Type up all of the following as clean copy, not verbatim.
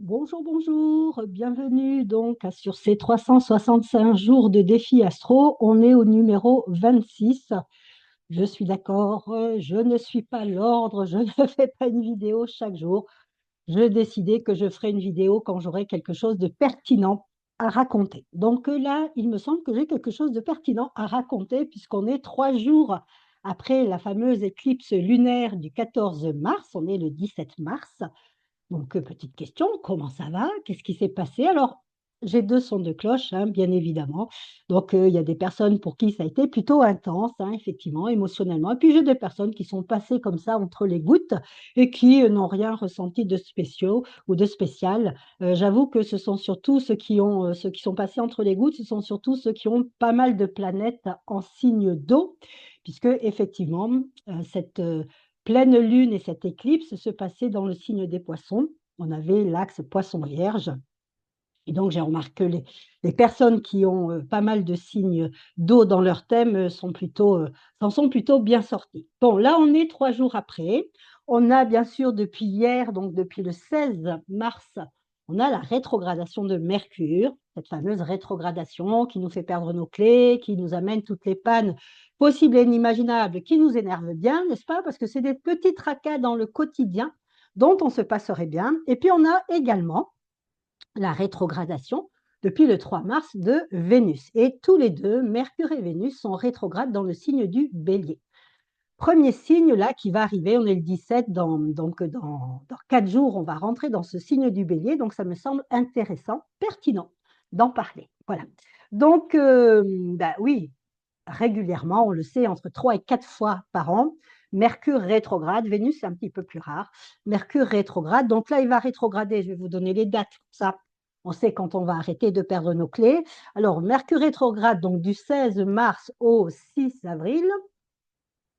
Bonjour, bonjour, bienvenue donc sur ces 365 jours de défi astro. On est au numéro 26. Je suis d'accord, je ne suis pas l'ordre, je ne fais pas une vidéo chaque jour. Je décidais que je ferai une vidéo quand j'aurai quelque chose de pertinent à raconter. Donc là, il me semble que j'ai quelque chose de pertinent à raconter puisqu'on est 3 jours après la fameuse éclipse lunaire du 14 mars, on est le 17 mars. Donc, petite question, comment ça va? Qu'est-ce qui s'est passé? Alors, j'ai 2 sons de cloche, hein, bien évidemment. Donc, il y a des personnes pour qui ça a été plutôt intense, hein, effectivement, émotionnellement. Et puis, j'ai des personnes qui sont passées comme ça entre les gouttes et qui, n'ont rien ressenti de spéciaux ou de spécial. J'avoue que ce sont surtout ceux qui sont passés entre les gouttes, ce sont surtout ceux qui ont pas mal de planètes en signe d'eau, puisque effectivement, cette, pleine lune et cette éclipse se passaient dans le signe des poissons. On avait l'axe poisson vierge. Et donc, j'ai remarqué que les personnes qui ont pas mal de signes d'eau dans leur thème s'en sont plutôt bien sorties. Bon, là, on est 3 jours après. On a bien sûr depuis hier, donc depuis le 16 mars, on a la rétrogradation de Mercure, cette fameuse rétrogradation qui nous fait perdre nos clés, qui nous amène toutes les pannes possibles et inimaginables, qui nous énervent bien, n'est-ce pas? Parce que c'est des petits tracas dans le quotidien dont on se passerait bien. Et puis, on a également la rétrogradation depuis le 3 mars de Vénus. Et tous les deux, Mercure et Vénus, sont rétrogrades dans le signe du Bélier. Premier signe là qui va arriver, on est le 17, donc dans 4 jours, on va rentrer dans ce signe du Bélier, donc ça me semble intéressant, pertinent d'en parler. Voilà. Donc, oui, régulièrement, on le sait, entre 3 et 4 fois par an, Mercure rétrograde, Vénus c'est un petit peu plus rare, Mercure rétrograde, donc là il va rétrograder, je vais vous donner les dates, ça on sait quand on va arrêter de perdre nos clés. Alors Mercure rétrograde donc du 16 mars au 6 avril,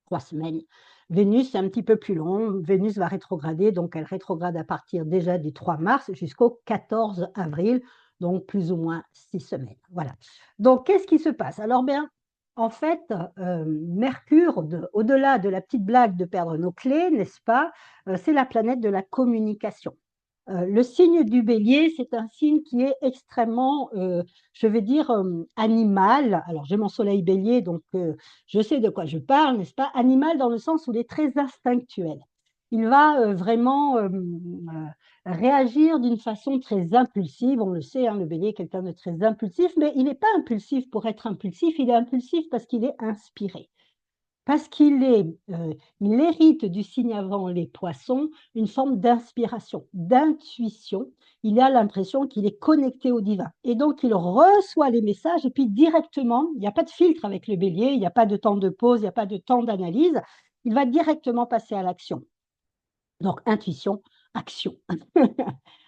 3 semaines. Vénus c'est un petit peu plus long, Vénus va rétrograder, donc elle rétrograde à partir déjà du 3 mars jusqu'au 14 avril, donc plus ou moins 6 semaines. Voilà. Donc qu'est-ce qui se passe? Alors bien, en fait, Mercure, au-delà de la petite blague de perdre nos clés, n'est-ce pas? C'est la planète de la communication. Le signe du Bélier, c'est un signe qui est extrêmement, je vais dire, animal. Alors, j'ai mon soleil Bélier, donc je sais de quoi je parle, n'est-ce pas? Animal dans le sens où il est très instinctuel. Il va vraiment réagir d'une façon très impulsive. On le sait, hein, le Bélier est quelqu'un de très impulsif, mais il n'est pas impulsif pour être impulsif, il est impulsif parce qu'il est inspiré. Parce il hérite du signe avant les poissons une forme d'inspiration, d'intuition. Il a l'impression qu'il est connecté au divin et donc il reçoit les messages et puis directement, il n'y a pas de filtre avec le bélier, il n'y a pas de temps de pause, il n'y a pas de temps d'analyse, il va directement passer à l'action. Donc intuition, action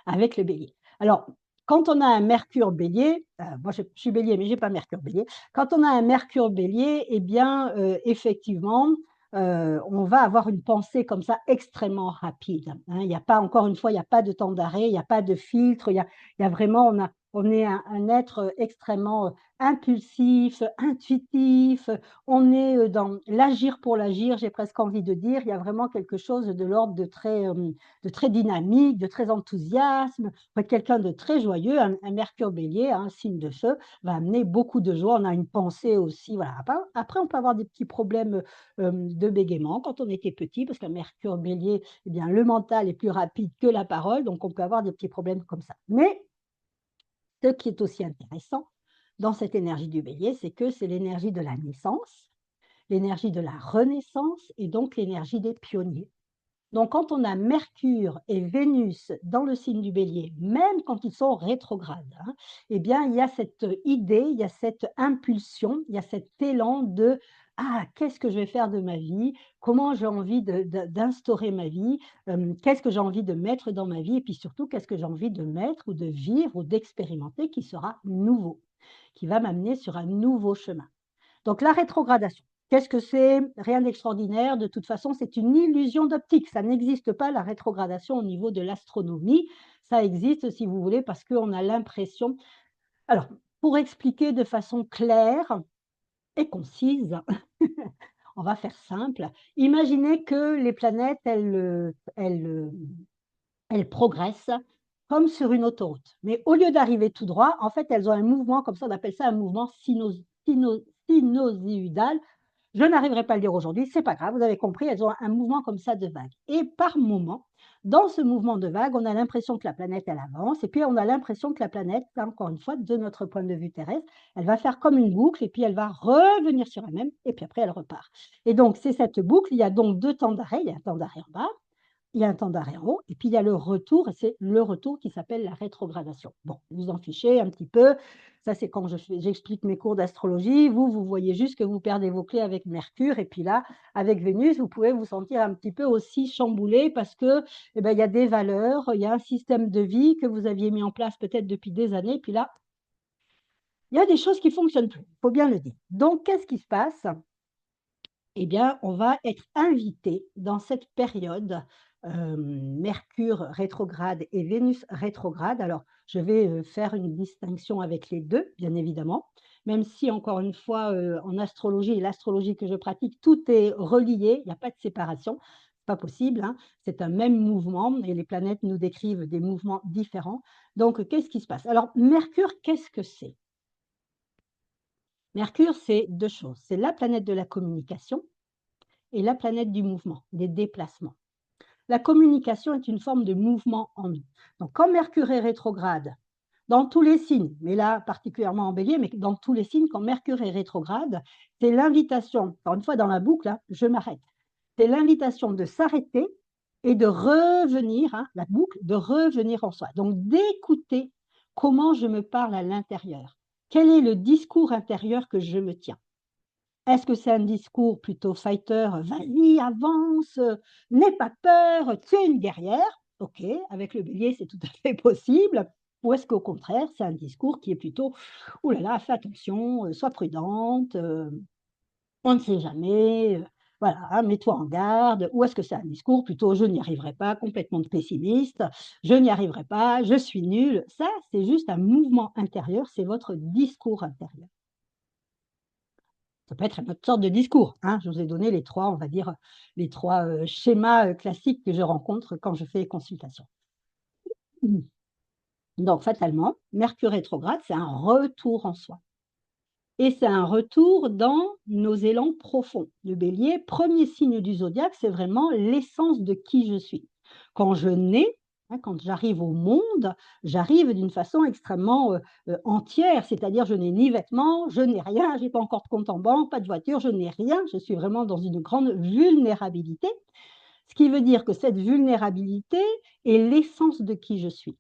avec le bélier. Alors, quand on a un Mercure bélier, moi je suis bélier, mais je n'ai pas Mercure bélier. Quand on a un Mercure bélier, eh bien, effectivement, on va avoir une pensée comme ça extrêmement rapide. Hein. Il n'y a pas, encore une fois, il n'y a pas de temps d'arrêt, il n'y a pas de filtre, il y a vraiment, on est un être extrêmement impulsif, intuitif, on est dans l'agir pour l'agir, j'ai presque envie de dire. Il y a vraiment quelque chose de l'ordre de très dynamique, de très enthousiasme. On être quelqu'un de très joyeux. Un Mercure bélier, un signe de feu, va amener beaucoup de joie. On a une pensée aussi. Voilà. Après, on peut avoir des petits problèmes de bégaiement quand on était petit, parce qu'un Mercure bélier, eh bien, le mental est plus rapide que la parole, donc on peut avoir des petits problèmes comme ça. Mais ce qui est aussi intéressant dans cette énergie du bélier, c'est que c'est l'énergie de la naissance, l'énergie de la renaissance et donc l'énergie des pionniers. Donc, quand on a Mercure et Vénus dans le signe du bélier, même quand ils sont rétrogrades, hein, eh bien, il y a cette idée, il y a cette impulsion, il y a cet élan de ah, qu'est-ce que je vais faire de ma vie? Comment j'ai envie d'instaurer ma vie? Qu'est-ce que j'ai envie de mettre dans ma vie? Et puis surtout, qu'est-ce que j'ai envie de mettre ou de vivre ou d'expérimenter qui sera nouveau, qui va m'amener sur un nouveau chemin. Donc la rétrogradation, qu'est-ce que c'est? Rien d'extraordinaire. De toute façon, c'est une illusion d'optique. Ça n'existe pas, la rétrogradation, au niveau de l'astronomie. Ça existe, si vous voulez, parce qu'on a l'impression. Alors, pour expliquer de façon claire et concise, on va faire simple. Imaginez que les planètes, elles progressent comme sur une autoroute. Mais au lieu d'arriver tout droit, en fait, elles ont un mouvement, comme ça, on appelle ça un mouvement sinusoïdal. Je n'arriverai pas à le dire aujourd'hui, c'est pas grave, vous avez compris, elles ont un mouvement comme ça de vague. Et par moment, dans ce mouvement de vague, on a l'impression que la planète, elle avance, et puis on a l'impression que la planète, encore une fois, de notre point de vue terrestre, elle va faire comme une boucle, et puis elle va revenir sur elle-même, et puis après, elle repart. Et donc, c'est cette boucle, il y a donc deux temps d'arrêt, il y a un temps d'arrêt en bas, il y a un temps d'arrêt en haut, et puis il y a le retour, et c'est le retour qui s'appelle la rétrogradation. Bon, vous en fichez un petit peu, ça c'est quand j'explique mes cours d'astrologie, vous voyez juste que vous perdez vos clés avec Mercure, et puis là, avec Vénus, vous pouvez vous sentir un petit peu aussi chamboulé parce que eh ben, il y a des valeurs, il y a un système de vie que vous aviez mis en place peut-être depuis des années, puis là, il y a des choses qui ne fonctionnent plus, il faut bien le dire. Donc, qu'est-ce qui se passe? Eh bien, on va être invité dans cette période Mercure rétrograde et Vénus rétrograde. Alors, je vais faire une distinction avec les deux, bien évidemment, même si, encore une fois, en astrologie et l'astrologie que je pratique, tout est relié, il n'y a pas de séparation. Pas possible, hein. C'est un même mouvement et les planètes nous décrivent des mouvements différents. Donc, qu'est-ce qui se passe? Alors, Mercure, qu'est-ce que c'est? Mercure, c'est deux choses. C'est la planète de la communication et la planète du mouvement, des déplacements. La communication est une forme de mouvement en nous. Donc, quand Mercure est rétrograde, dans tous les signes, mais là particulièrement en bélier, mais dans tous les signes, quand Mercure est rétrograde, c'est l'invitation, encore une fois dans la boucle, hein, je m'arrête, c'est l'invitation de s'arrêter et de revenir, hein, la boucle, de revenir en soi. Donc, d'écouter comment je me parle à l'intérieur. Quel est le discours intérieur que je me tiens? Est-ce que c'est un discours plutôt fighter, vas-y, avance, n'aie pas peur, tu es une guerrière? Ok, avec le bélier, c'est tout à fait possible. Ou est-ce qu'au contraire, c'est un discours qui est plutôt, oh là là, fais attention, sois prudente, on ne sait jamais, voilà, hein, mets-toi en garde. Ou est-ce que c'est un discours plutôt, je n'y arriverai pas, complètement pessimiste, je n'y arriverai pas, je suis nul. Ça, c'est juste un mouvement intérieur, c'est votre discours intérieur. Ça peut être une autre sorte de discours, hein. Je vous ai donné les 3, on va dire, les 3 schémas, classiques que je rencontre quand je fais les consultations. Mmh. Donc fatalement, Mercure rétrograde, c'est un retour en soi et c'est un retour dans nos élans profonds. Le Bélier, premier signe du zodiaque, c'est vraiment l'essence de qui je suis. Quand je nais, hein, quand j'arrive au monde, j'arrive d'une façon extrêmement, entière, c'est-à-dire je n'ai ni vêtements, je n'ai rien, je n'ai pas encore de compte en banque, pas de voiture, je n'ai rien, je suis vraiment dans une grande vulnérabilité. Ce qui veut dire que cette vulnérabilité est l'essence de qui je suis.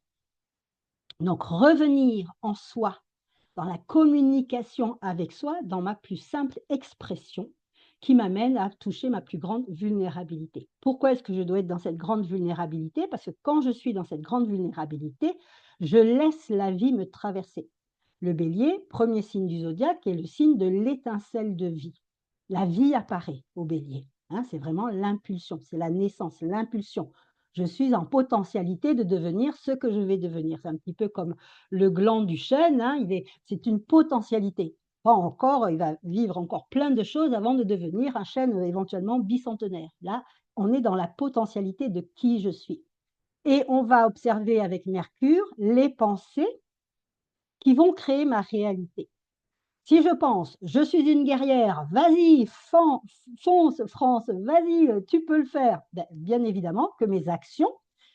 Donc revenir en soi, dans la communication avec soi, dans ma plus simple expression, qui m'amène à toucher ma plus grande vulnérabilité. Pourquoi est-ce que je dois être dans cette grande vulnérabilité? Parce que quand je suis dans cette grande vulnérabilité, je laisse la vie me traverser. Le bélier, premier signe du zodiaque, est le signe de l'étincelle de vie. La vie apparaît au bélier, hein, c'est vraiment l'impulsion, c'est la naissance, l'impulsion. Je suis en potentialité de devenir ce que je vais devenir. C'est un petit peu comme le gland du chêne, hein, c'est une potentialité. Pas encore, il va vivre encore plein de choses avant de devenir un chêne éventuellement bicentenaire. Là, on est dans la potentialité de qui je suis. Et on va observer avec Mercure les pensées qui vont créer ma réalité. Si je pense, je suis une guerrière, vas-y, fonce, France, vas-y, tu peux le faire, ben, bien évidemment que mes actions,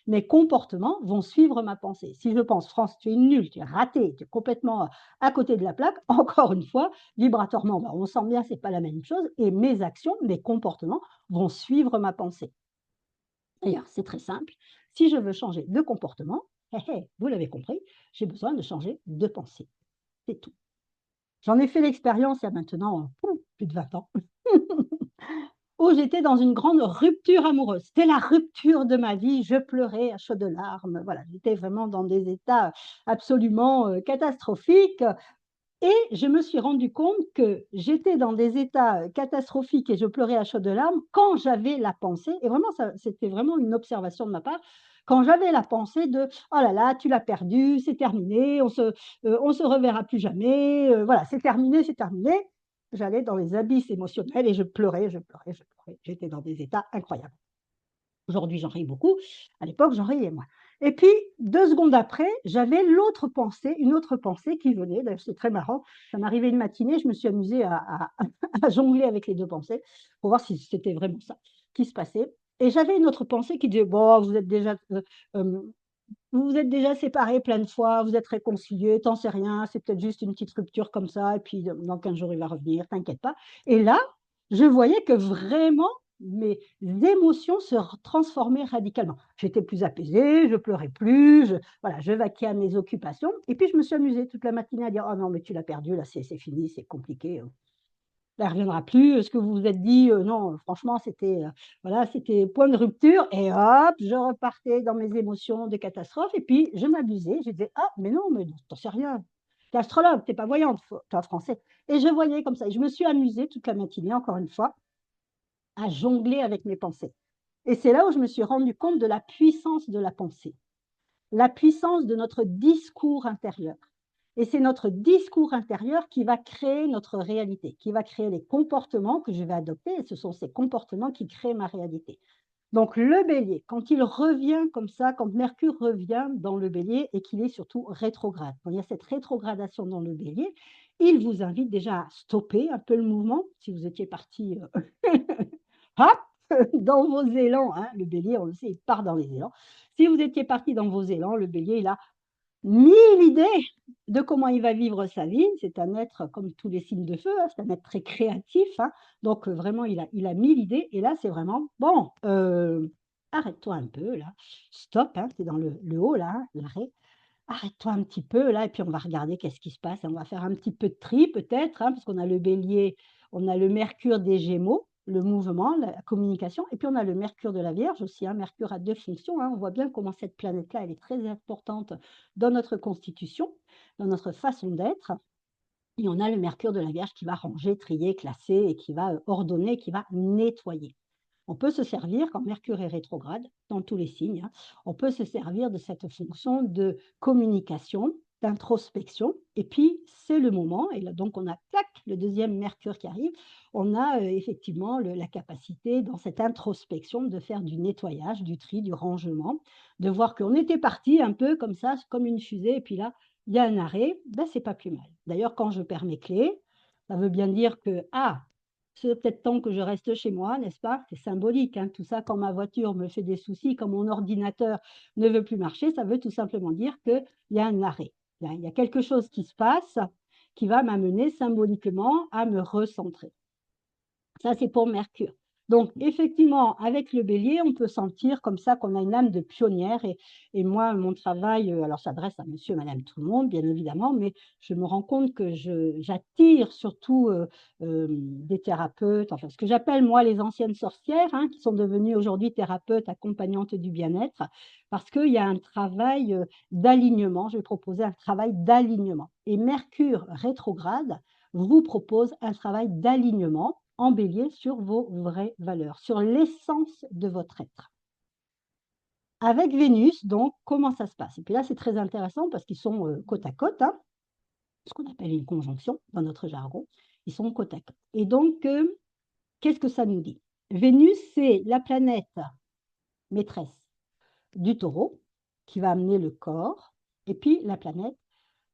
mes comportements vont suivre ma pensée. Si je pense, France, tu es nulle, tu es ratée, tu es complètement à côté de la plaque, encore une fois, vibratoirement, ben, on sent bien que ce n'est pas la même chose, et mes actions, mes comportements vont suivre ma pensée. D'ailleurs, c'est très simple, si je veux changer de comportement, vous l'avez compris, j'ai besoin de changer de pensée. C'est tout. J'en ai fait l'expérience il y a maintenant plus de 20 ans, où j'étais dans une grande rupture amoureuse. C'était la rupture de ma vie, je pleurais à chaudes larmes, voilà, j'étais vraiment dans des états absolument catastrophiques et je me suis rendu compte que j'étais dans des états catastrophiques et je pleurais à chaudes larmes quand j'avais la pensée, et vraiment, c'était vraiment une observation de ma part, quand j'avais la pensée de oh là là, tu l'as perdu, c'est terminé, on se reverra plus jamais, voilà, c'est terminé, c'est terminé. J'allais dans les abysses émotionnels et je pleurais, je pleurais, je pleurais. J'étais dans des états incroyables. Aujourd'hui, j'en ris beaucoup. À l'époque, j'en riais moins. Et puis, 2 secondes après, j'avais l'autre pensée, une autre pensée qui venait. D'ailleurs, c'est très marrant. Ça m'arrivait une matinée, je me suis amusée à jongler avec les 2 pensées pour voir si c'était vraiment ça qui se passait. Et j'avais une autre pensée qui disait: «Bon, vous vous êtes déjà séparés plein de fois, vous êtes réconciliés, t'en sais rien, c'est peut-être juste une petite rupture comme ça, et puis dans 15 jours, il va revenir, t'inquiète pas». Et là, je voyais que vraiment mes émotions se transformaient radicalement. J'étais plus apaisée, je pleurais plus, voilà, je vaquais à mes occupations. Et puis, je me suis amusée toute la matinée à dire: «Oh non, mais tu l'as perdu, là, c'est fini, c'est compliqué. Elle ne reviendra plus. Ce que vous vous êtes dit, non, franchement, c'était, voilà, c'était point de rupture», et hop, je repartais dans mes émotions de catastrophe et puis je m'amusais. Je disais: «Ah, mais non, mais tu sais rien. Tu es astrologue, tu es pas voyante, tu es français», et je voyais comme ça et je me suis amusée toute la matinée, encore une fois, à jongler avec mes pensées, et c'est là où je me suis rendue compte de la puissance de la pensée, la puissance de notre discours intérieur. Et c'est notre discours intérieur qui va créer notre réalité, qui va créer les comportements que je vais adopter, et ce sont ces comportements qui créent ma réalité. Donc le bélier, quand il revient comme ça, quand Mercure revient dans le bélier et qu'il est surtout rétrograde, quand il y a cette rétrogradation dans le bélier, il vous invite déjà à stopper un peu le mouvement. Si vous étiez parti hop, dans vos élans, hein, le bélier, on le sait, il part dans les élans. Si vous étiez parti dans vos élans, le bélier, il a 1000 idées de comment il va vivre sa vie. C'est un être comme tous les signes de feu, hein, c'est un être très créatif, hein. Donc vraiment, il a 1000 idées et là, c'est vraiment: «Bon, arrête-toi un peu là, stop, hein», c'est dans le haut là, hein, l'arrêt. «Arrête-toi un petit peu là et puis on va regarder qu'est-ce qui se passe, on va faire un petit peu de tri peut-être, hein», parce qu'on a le Bélier, on a le Mercure des Gémeaux, le mouvement, la communication, et puis on a le Mercure de la Vierge aussi, hein. Mercure a 2 fonctions, hein. On voit bien comment cette planète-là, elle est très importante dans notre constitution, dans notre façon d'être, et on a le Mercure de la Vierge qui va ranger, trier, classer et qui va, ordonner, qui va nettoyer. On peut se servir, quand Mercure est rétrograde, dans tous les signes, hein, on peut se servir de cette fonction de communication, d'introspection, et puis c'est le moment, et là donc on a tac, le deuxième Mercure qui arrive, on a effectivement la capacité dans cette introspection de faire du nettoyage, du tri, du rangement, de voir qu'on était parti un peu comme ça, comme une fusée, et puis là, il y a un arrêt, ben, c'est pas plus mal. D'ailleurs, quand je perds mes clés, ça veut bien dire que, ah, c'est peut-être temps que je reste chez moi, n'est-ce pas? C'est symbolique, hein, tout ça. Quand ma voiture me fait des soucis, quand mon ordinateur ne veut plus marcher, ça veut tout simplement dire qu'il y a un arrêt. Il y a quelque chose qui se passe qui va m'amener symboliquement à me recentrer. Ça, c'est pour Mercure. Donc, effectivement, avec le bélier, on peut sentir comme ça qu'on a une âme de pionnière, et moi, mon travail, alors s'adresse à monsieur, madame, tout le monde, bien évidemment, mais je me rends compte que j'attire surtout des thérapeutes, enfin, ce que j'appelle moi les anciennes sorcières, hein, qui sont devenues aujourd'hui thérapeutes, accompagnantes du bien-être, parce qu'il y a un travail d'alignement. Je vais proposer un travail d'alignement. Et Mercure rétrograde vous propose un travail d'alignement en bélier sur vos vraies valeurs, sur l'essence de votre être. Avec Vénus, donc, comment ça se passe? Et puis là, c'est très intéressant parce qu'ils sont côte à côte, hein, ce qu'on appelle une conjonction dans notre jargon. Ils sont côte à côte. Et donc, qu'est-ce que ça nous dit? Vénus, c'est la planète maîtresse du taureau qui va amener le corps, et puis la planète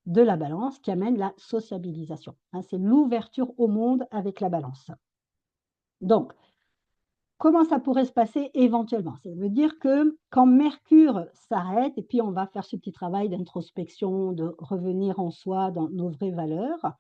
de la balance qui amène la sociabilisation, hein, c'est l'ouverture au monde avec la balance. Donc, comment ça pourrait se passer éventuellement? Ça veut dire que quand Mercure s'arrête, et puis on va faire ce petit travail d'introspection, de revenir en soi dans nos vraies valeurs,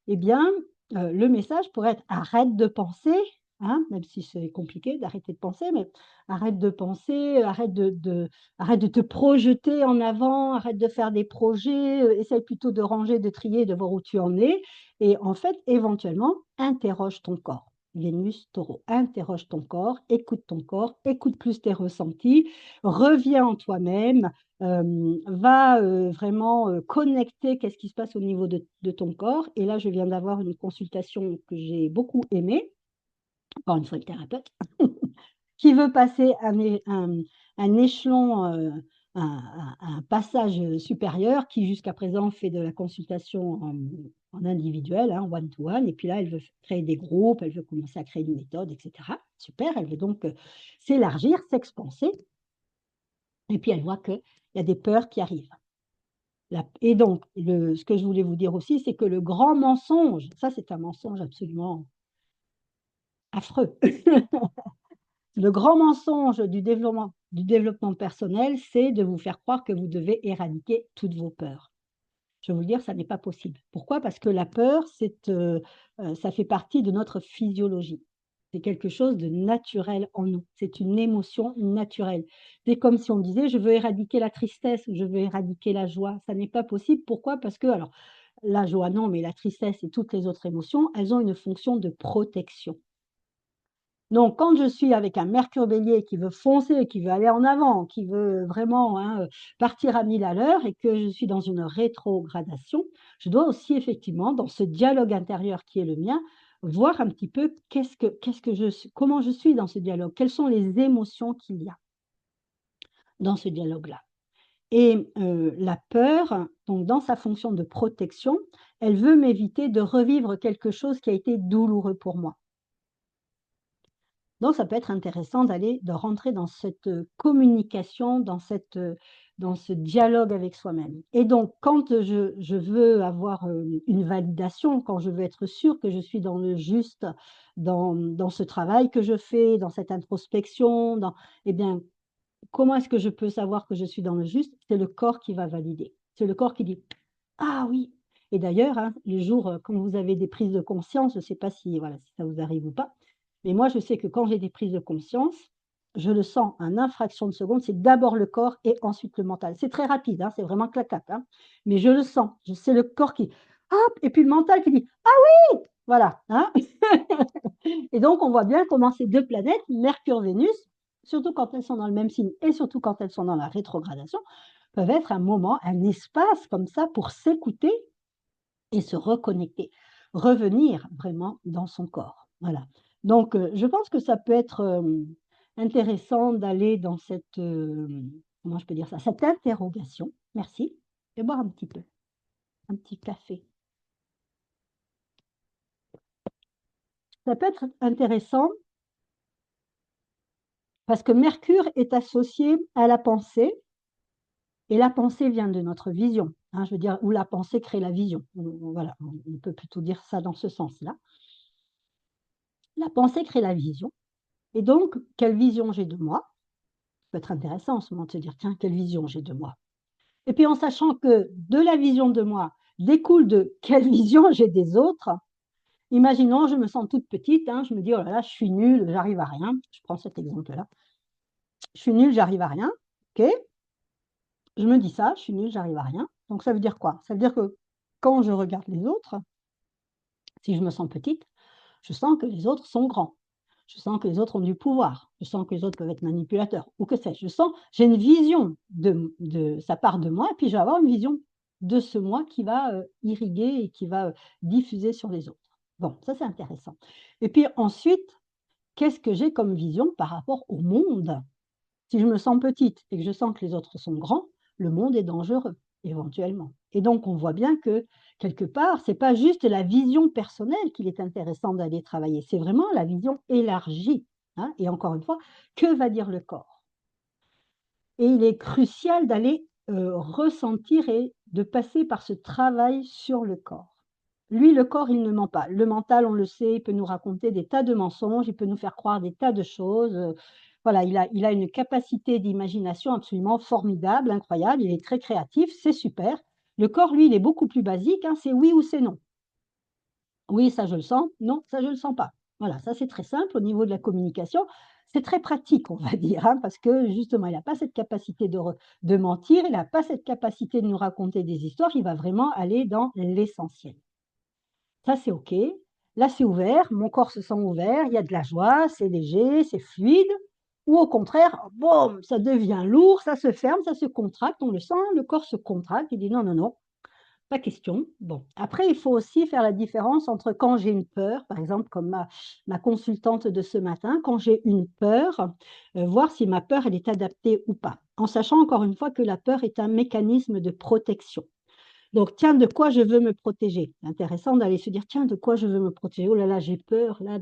eh bien, le message pourrait être: «Arrête de penser», hein, même si c'est compliqué d'arrêter de penser, mais arrête de penser, arrête de te projeter en avant, arrête de faire des projets, essaye plutôt de ranger, de trier, de voir où tu en es, et en fait, éventuellement, interroge ton corps. Vénus, Taureau, interroge ton corps, écoute plus tes ressentis, reviens en toi-même, va, vraiment, connecter qu'est-ce qui se passe au niveau de ton corps. Et là, je viens d'avoir une consultation que j'ai beaucoup aimée, encore une fois, le thérapeute, qui veut passer un échelon, un passage supérieur, qui jusqu'à présent fait de la consultation en individuel, hein, one-to-one, et puis là, elle veut créer des groupes, elle veut commencer à créer une méthode, etc. Super, elle veut donc s'élargir, s'expanser, et puis elle voit qu'il y a des peurs qui arrivent. Et donc, ce que je voulais vous dire aussi, c'est que le grand mensonge, ça c'est un mensonge absolument affreux. Le grand mensonge du développement personnel, c'est de vous faire croire que vous devez éradiquer toutes vos peurs. Je vais vous le dire, ça n'est pas possible. Pourquoi? Parce que la peur, ça fait partie de notre physiologie. C'est quelque chose de naturel en nous. C'est une émotion naturelle. C'est comme si on disait: «Je veux éradiquer la tristesse» ou «Je veux éradiquer la joie». Ça n'est pas possible. Pourquoi? Parce que alors, la joie non, mais la tristesse et toutes les autres émotions, elles ont une fonction de protection. Donc, quand je suis avec un Mercure Bélier qui veut foncer, qui veut aller en avant, qui veut vraiment, hein, partir à 1000 à l'heure et que je suis dans une rétrogradation, je dois aussi effectivement, dans ce dialogue intérieur qui est le mien, voir un petit peu qu'est-ce que je suis, comment je suis dans ce dialogue, quelles sont les émotions qu'il y a dans ce dialogue-là. Et la peur, donc dans sa fonction de protection, elle veut m'éviter de revivre quelque chose qui a été douloureux pour moi. Donc ça peut être intéressant de rentrer dans cette, communication, dans ce dialogue avec soi-même. Et donc quand, je veux avoir, une validation, quand je veux être sûre que je suis dans le juste, dans ce travail que je fais, dans cette introspection, eh bien, comment est-ce que je peux savoir que je suis dans le juste? C'est le corps qui va valider. C'est le corps qui dit: «Ah oui!» Et d'ailleurs, hein, le jour, quand vous avez des prises de conscience, je ne sais pas si, voilà, si ça vous arrive ou pas, mais moi, je sais que quand j'ai des prises de conscience, je le sens en infraction de seconde, c'est d'abord le corps et ensuite le mental. C'est très rapide, hein, c'est vraiment clac-clac, hein, mais je le sens. C'est le corps qui hop et puis le mental qui dit: «Ah oui!» Voilà, hein. Et donc on voit bien comment ces 2 planètes, Mercure, Vénus, surtout quand elles sont dans le même signe et surtout quand elles sont dans la rétrogradation, peuvent être un moment, un espace comme ça pour s'écouter et se reconnecter, revenir vraiment dans son corps. Voilà. Donc, je pense que ça peut être, intéressant d'aller dans cette, comment je peux dire ça? Cette interrogation, merci, et boire un petit peu, un petit café. Ça peut être intéressant parce que Mercure est associé à la pensée et la pensée vient de notre vision, hein, je veux dire, où la pensée crée la vision. Voilà, on peut plutôt dire ça dans ce sens-là. La pensée crée la vision. Et donc, quelle vision j'ai de moi? Ça peut être intéressant en ce moment de se dire: «Tiens, quelle vision j'ai de moi?» Et puis en sachant que de la vision de moi découle de quelle vision j'ai des autres. Imaginons, je me sens toute petite, hein, je me dis: «Oh là là, je suis nulle, j'arrive à rien». Je prends cet exemple-là. «Je suis nulle, j'arrive à rien». OK, je me dis ça: «Je suis nulle, j'arrive à rien». Donc ça veut dire quoi? Ça veut dire que quand je regarde les autres, si je me sens petite, je sens que les autres sont grands. Je sens que les autres ont du pouvoir. Je sens que les autres peuvent être manipulateurs ou que sais-je. J'ai une vision de ça part de moi et puis je vais avoir une vision de ce moi qui va, irriguer et qui va, diffuser sur les autres. Bon, ça c'est intéressant. Et puis ensuite, qu'est-ce que j'ai comme vision par rapport au monde? Si je me sens petite et que je sens que les autres sont grands, le monde est dangereux, éventuellement. Et donc on voit bien que, quelque part, c'est pas juste la vision personnelle qu'il est intéressant d'aller travailler, c'est vraiment la vision élargie, hein, et encore une fois, que va dire le corps? Et il est crucial d'aller, ressentir et de passer par ce travail sur le corps. Lui, le corps, il ne ment pas. Le mental, on le sait, il peut nous raconter des tas de mensonges, il peut nous faire croire des tas de choses, voilà, il a une capacité d'imagination absolument formidable, incroyable, il est très créatif, c'est super. Le corps, lui, il est beaucoup plus basique, hein, c'est oui ou c'est non. Oui, ça je le sens, non, ça je le sens pas. Voilà, ça c'est très simple au niveau de la communication. C'est très pratique, on va dire, hein, parce que justement, il n'a pas cette capacité de mentir, il n'a pas cette capacité de nous raconter des histoires, il va vraiment aller dans l'essentiel. Ça, c'est OK. Là, c'est ouvert, mon corps se sent ouvert, il y a de la joie, c'est léger, c'est fluide. Ou au contraire, boum, ça devient lourd, ça se ferme, ça se contracte, on le sent, le corps se contracte, il dit: «Non, non, non, pas question». Bon, après, il faut aussi faire la différence entre quand j'ai une peur, par exemple, comme ma consultante de ce matin, quand j'ai une peur, voir si ma peur, elle est adaptée ou pas. En sachant encore une fois que la peur est un mécanisme de protection. Donc, tiens, de quoi je veux me protéger? C'est intéressant d'aller se dire, tiens, de quoi je veux me protéger? Oh là là, j'ai peur, là,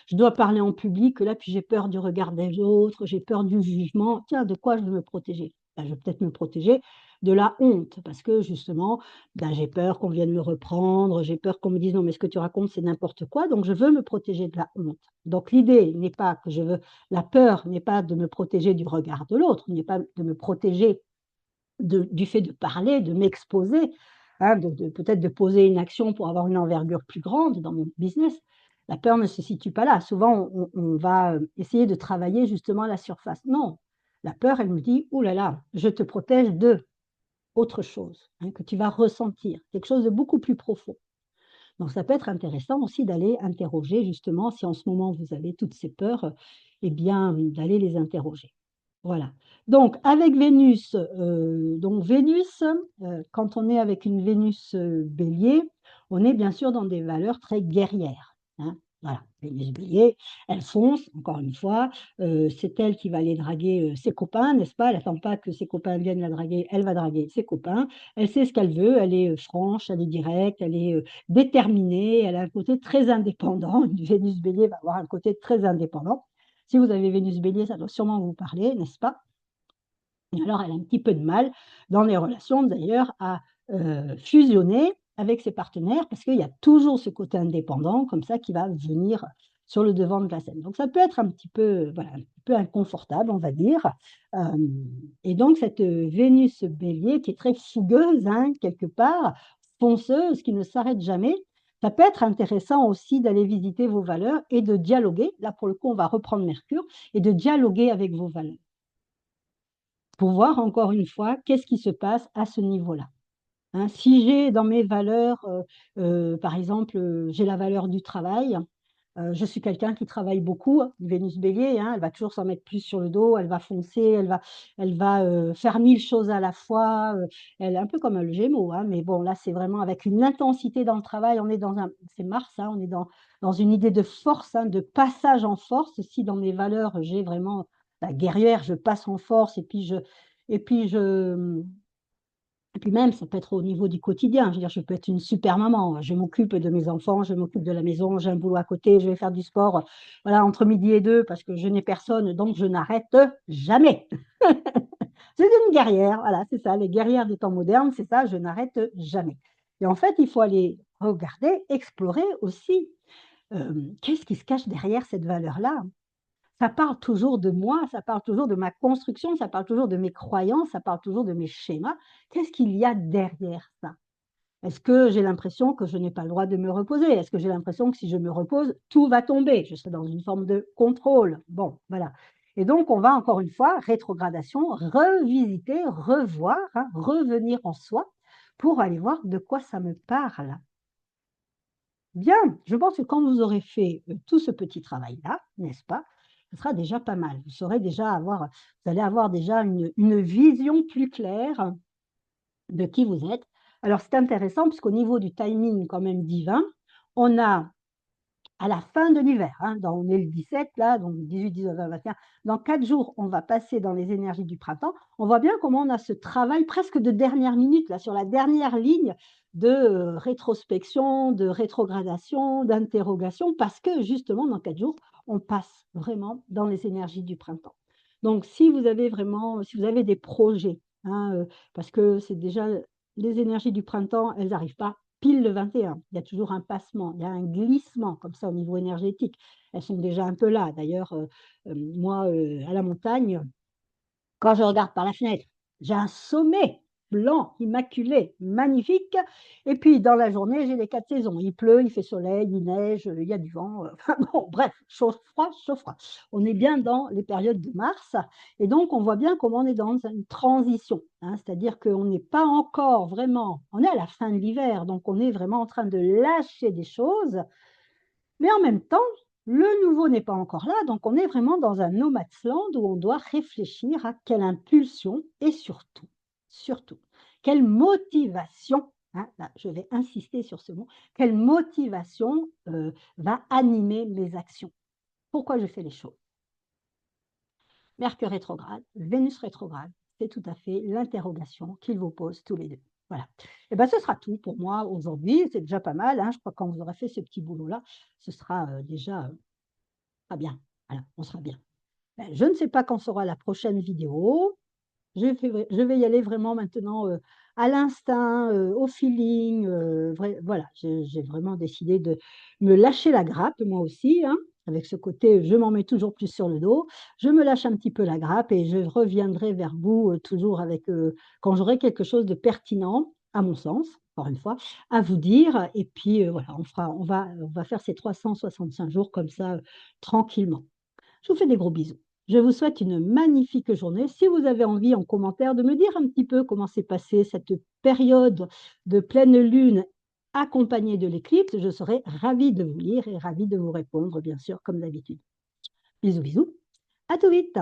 je dois parler en public, là, puis j'ai peur du regard des autres, j'ai peur du jugement. Tiens, de quoi je veux me protéger? Ben, je vais peut-être me protéger de la honte, parce que justement, ben, j'ai peur qu'on vienne me reprendre, j'ai peur qu'on me dise, non, mais ce que tu racontes, c'est n'importe quoi, donc je veux me protéger de la honte. Donc, l'idée n'est pas que je veux, la peur n'est pas de me protéger du regard de l'autre, n'est pas de me protéger du fait de parler, de m'exposer, hein, peut-être de poser une action pour avoir une envergure plus grande dans mon business. La peur ne se situe pas là. Souvent, on va essayer de travailler justement à la surface. Non, la peur, elle me dit, oh là là, je te protège de autre chose, hein, que tu vas ressentir, quelque chose de beaucoup plus profond. Donc, ça peut être intéressant aussi d'aller interroger justement, si en ce moment vous avez toutes ces peurs, eh bien, d'aller les interroger. Voilà. Donc avec Vénus, quand on est avec une Vénus, Bélier, on est bien sûr dans des valeurs très guerrières, hein. Voilà, Vénus Bélier, elle fonce, encore une fois, c'est elle qui va aller draguer, ses copains, n'est-ce pas? Elle attend pas que ses copains viennent la draguer, elle va draguer ses copains. Elle sait ce qu'elle veut, elle est, franche, elle est directe, elle est, déterminée, elle a un côté très indépendant. Une Vénus Bélier va avoir un côté très indépendant. Si vous avez Vénus Bélier, ça doit sûrement vous parler, n'est-ce pas? Et alors, elle a un petit peu de mal dans les relations d'ailleurs à, fusionner avec ses partenaires parce qu'il y a toujours ce côté indépendant comme ça qui va venir sur le devant de la scène. Donc ça peut être un petit peu, voilà, un petit peu inconfortable, on va dire. Hem Et donc cette, Vénus Bélier qui est très fougueuse, hein, quelque part, fonceuse, qui ne s'arrête jamais, ça peut être intéressant aussi d'aller visiter vos valeurs et de dialoguer. Là, pour le coup, on va reprendre Mercure et de dialoguer avec vos valeurs. Pour voir encore une fois, qu'est-ce qui se passe à ce niveau-là, hein? Si j'ai dans mes valeurs, par exemple, j'ai la valeur du travail, je suis quelqu'un qui travaille beaucoup, hein, Vénus Bélier, hein, elle va toujours s'en mettre plus sur le dos, elle va foncer, elle va, faire 1000 choses à la fois, elle est un peu comme le Gémeaux, hein, mais bon là, c'est vraiment avec une intensité dans le travail, on est dans un c'est Mars, hein, on est dans une idée de force, hein, de passage en force. Si dans mes valeurs, j'ai vraiment la guerrière, je passe en force et puis je, et puis même, ça peut être au niveau du quotidien. Je veux dire, je peux être une super maman. Je m'occupe de mes enfants, je m'occupe de la maison, j'ai un boulot à côté, je vais faire du sport, voilà, entre midi et 2 parce que je n'ai personne, donc je n'arrête jamais. C'est une guerrière, voilà, c'est ça, les guerrières des temps modernes, c'est ça, je n'arrête jamais. Et en fait, il faut aller regarder, explorer aussi, qu'est-ce qui se cache derrière cette valeur-là? Ça parle toujours de moi, ça parle toujours de ma construction, ça parle toujours de mes croyances, ça parle toujours de mes schémas. Qu'est-ce qu'il y a derrière ça? Est-ce que j'ai l'impression que je n'ai pas le droit de me reposer? Est-ce que j'ai l'impression que si je me repose, tout va tomber? Je serai dans une forme de contrôle. Bon, voilà. Et donc, on va encore une fois, rétrogradation, revisiter, revoir, hein, revenir en soi pour aller voir de quoi ça me parle. Bien, je pense que quand vous aurez fait, tout ce petit travail-là, n'est-ce pas? Ce sera déjà pas mal. Vous allez avoir déjà une vision plus claire de qui vous êtes. Alors c'est intéressant puisqu'au niveau du timing quand même divin, on a à la fin de l'hiver, hein, on est le 17 là, donc 18, 19, 20, 21, dans 4 jours, on va passer dans les énergies du printemps. On voit bien comment on a ce travail presque de dernière minute, là, sur la dernière ligne de rétrospection, de rétrogradation, d'interrogation, parce que justement, dans 4 jours, on passe vraiment dans les énergies du printemps. Donc, si vous avez des projets, hein, parce que c'est déjà les énergies du printemps, elles n'arrivent pas pile le 21. Il y a toujours un passement, il y a un glissement comme ça au niveau énergétique. Elles sont déjà un peu là. D'ailleurs, moi, à la montagne, quand je regarde par la fenêtre, j'ai un sommet blanc, immaculé, magnifique et puis dans la journée, j'ai les 4 saisons. Il pleut, il fait soleil, il neige, il y a du vent, enfin bon, bref, chaud, froid, chaud, froid. On est bien dans les périodes de mars et donc on voit bien comment on est dans une transition, hein. C'est-à-dire qu'on n'est pas encore vraiment on est à la fin de l'hiver, donc on est vraiment en train de lâcher des choses mais en même temps, le nouveau n'est pas encore là, donc on est vraiment dans un no man's land où on doit réfléchir à quelle impulsion et surtout, quelle motivation, hein, là je vais insister sur ce mot, quelle motivation, va animer mes actions? Pourquoi je fais les choses? Mercure rétrograde, Vénus rétrograde, c'est tout à fait l'interrogation qu'ils vous posent tous les 2. Voilà. Et ben, ce sera tout pour moi aujourd'hui. C'est déjà pas mal, hein. Je crois que quand vous aurez fait ce petit boulot-là, ce sera déjà pas bien. Voilà, on sera bien. Ben, je ne sais pas quand sera la prochaine vidéo. Je vais y aller vraiment maintenant à l'instinct, au feeling. Voilà, j'ai vraiment décidé de me lâcher la grappe, moi aussi, hein, avec ce côté, je m'en mets toujours plus sur le dos. Je me lâche un petit peu la grappe et je reviendrai vers vous toujours quand j'aurai quelque chose de pertinent, à mon sens, encore une fois, à vous dire. Et puis voilà, on va faire ces 365 jours comme ça, tranquillement. Je vous fais des gros bisous. Je vous souhaite une magnifique journée. Si vous avez envie en commentaire de me dire un petit peu comment s'est passée cette période de pleine lune accompagnée de l'éclipse, je serai ravie de vous lire et ravie de vous répondre, bien sûr, comme d'habitude. Bisous, bisous. À tout vite.